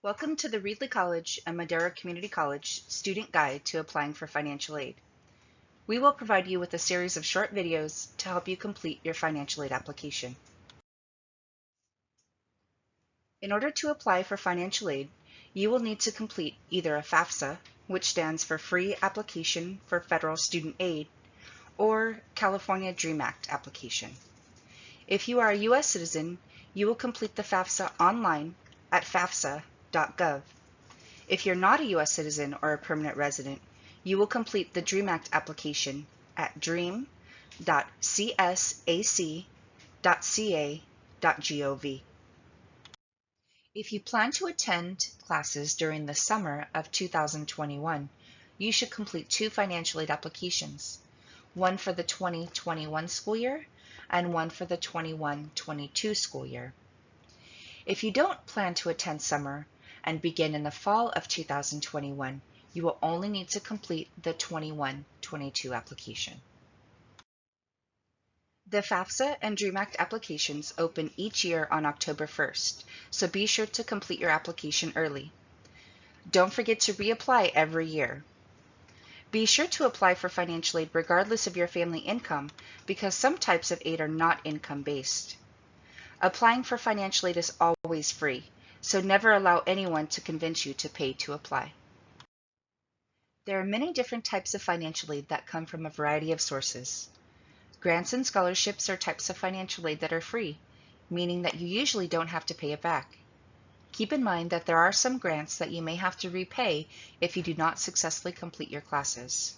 Welcome to the Reedley College and Madera Community College Student Guide to Applying for Financial Aid. We will provide you with a series of short videos to help you complete your financial aid application. In order to apply for financial aid, you will need to complete either a FAFSA, which stands for Free Application for Federal Student Aid, or California DREAM Act application. If you are a U.S. citizen, you will complete the FAFSA online at FAFSA.gov. If you're not a U.S. citizen or a permanent resident, you will complete the DREAM Act application at dream.csac.ca.gov. If you plan to attend classes during the summer of 2021, you should complete two financial aid applications, one for the 2021 school year and one for the 21-22 school year. If you don't plan to attend summer and begin in the fall of 2021, you will only need to complete the 21-22 application. The FAFSA and DREAM Act applications open each year on October 1st, so be sure to complete your application early. Don't forget to reapply every year. Be sure to apply for financial aid regardless of your family income because some types of aid are not income-based. Applying for financial aid is always free, so never allow anyone to convince you to pay to apply. There are many different types of financial aid that come from a variety of sources. Grants and scholarships are types of financial aid that are free, meaning that you usually don't have to pay it back. Keep in mind that there are some grants that you may have to repay if you do not successfully complete your classes.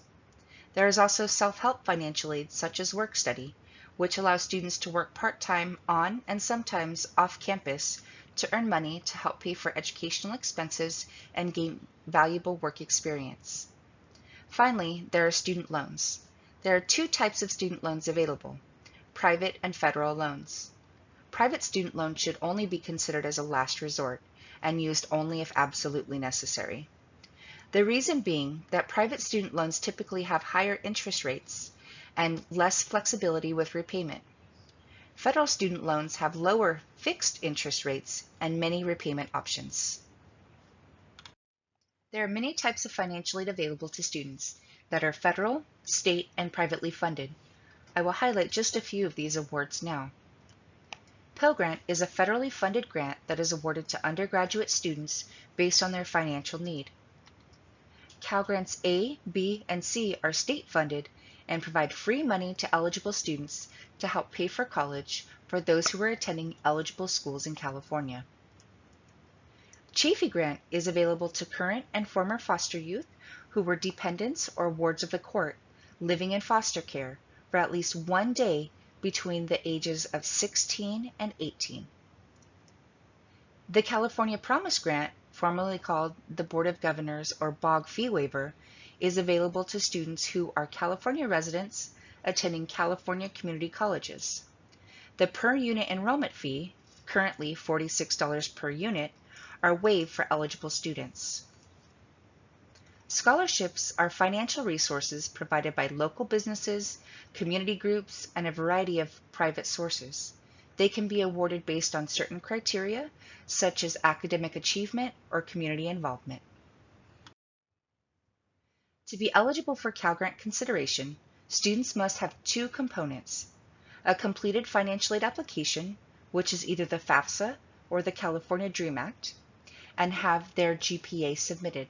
There is also self-help financial aid such as work study, which allows students to work part-time on and sometimes off campus to earn money to help pay for educational expenses and gain valuable work experience. Finally, there are student loans. There are two types of student loans available, private and federal loans. Private student loans should only be considered as a last resort and used only if absolutely necessary. The reason being that private student loans typically have higher interest rates and less flexibility with repayment. Federal student loans have lower fixed interest rates and many repayment options. There are many types of financial aid available to students that are federal, state, and privately funded. I will highlight just a few of these awards now. Pell Grant is a federally funded grant that is awarded to undergraduate students based on their financial need. Cal Grants A, B, and C are state funded and provide free money to eligible students to help pay for college for those who are attending eligible schools in California. Chafee Grant is available to current and former foster youth who were dependents or wards of the court living in foster care for at least 1 day between the ages of 16 and 18. The California Promise Grant, formerly called the Board of Governors or BOG fee waiver, is available to students who are California residents attending California community colleges. The per unit enrollment fee, currently $46 per unit, are waived for eligible students. Scholarships are financial resources provided by local businesses, community groups, and a variety of private sources. They can be awarded based on certain criteria, such as academic achievement or community involvement. To be eligible for Cal Grant consideration, students must have two components: a completed financial aid application, which is either the FAFSA or the California DREAM Act, and have their GPA submitted.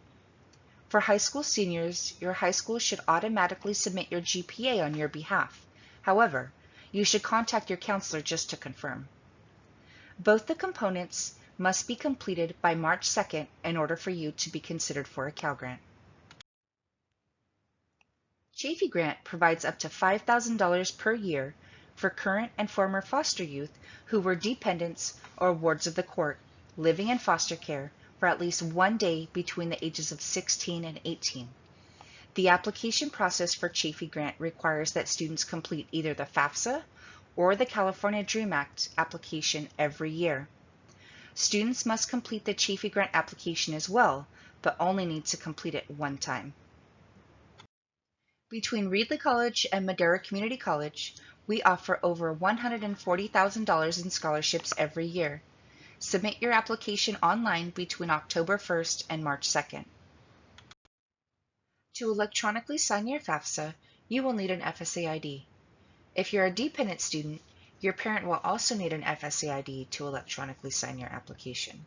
For high school seniors, your high school should automatically submit your GPA on your behalf. However, you should contact your counselor just to confirm. Both the components must be completed by March 2nd in order for you to be considered for a Cal Grant. Chafee Grant provides up to $5,000 per year for current and former foster youth who were dependents or wards of the court living in foster care for at least 1 day between the ages of 16 and 18. The application process for Chafee Grant requires that students complete either the FAFSA or the California DREAM Act application every year. Students must complete the Chafee Grant application as well, but only need to complete it 1 time. Between Reedley College and Madera Community College, we offer over $140,000 in scholarships every year. Submit your application online between October 1st and March 2nd. To electronically sign your FAFSA, you will need an FSA ID. If you're a dependent student, your parent will also need an FSA ID to electronically sign your application.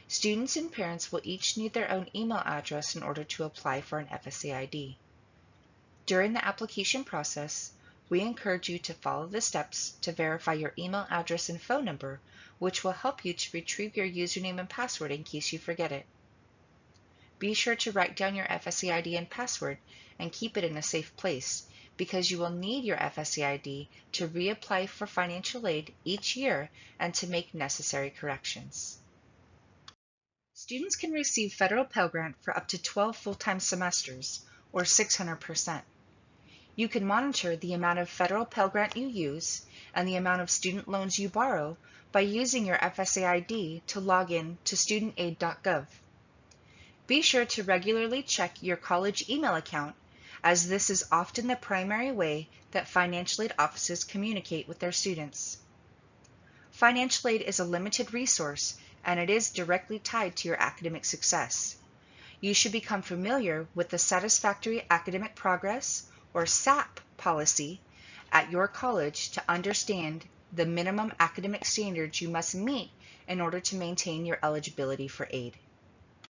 Students and parents will each need their own email address in order to apply for an FSA ID. During the application process, we encourage you to follow the steps to verify your email address and phone number, which will help you to retrieve your username and password in case you forget it. Be sure to write down your FSA ID and password and keep it in a safe place, because you will need your FSA ID to reapply for financial aid each year and to make necessary corrections. Students can receive federal Pell Grant for up to 12 full-time semesters, or 600%. You can monitor the amount of federal Pell Grant you use and the amount of student loans you borrow by using your FSA ID to log in to studentaid.gov. Be sure to regularly check your college email account, as this is often the primary way that financial aid offices communicate with their students. Financial aid is a limited resource, and it is directly tied to your academic success. You should become familiar with the Satisfactory Academic Progress, or SAP, policy at your college to understand the minimum academic standards you must meet in order to maintain your eligibility for aid.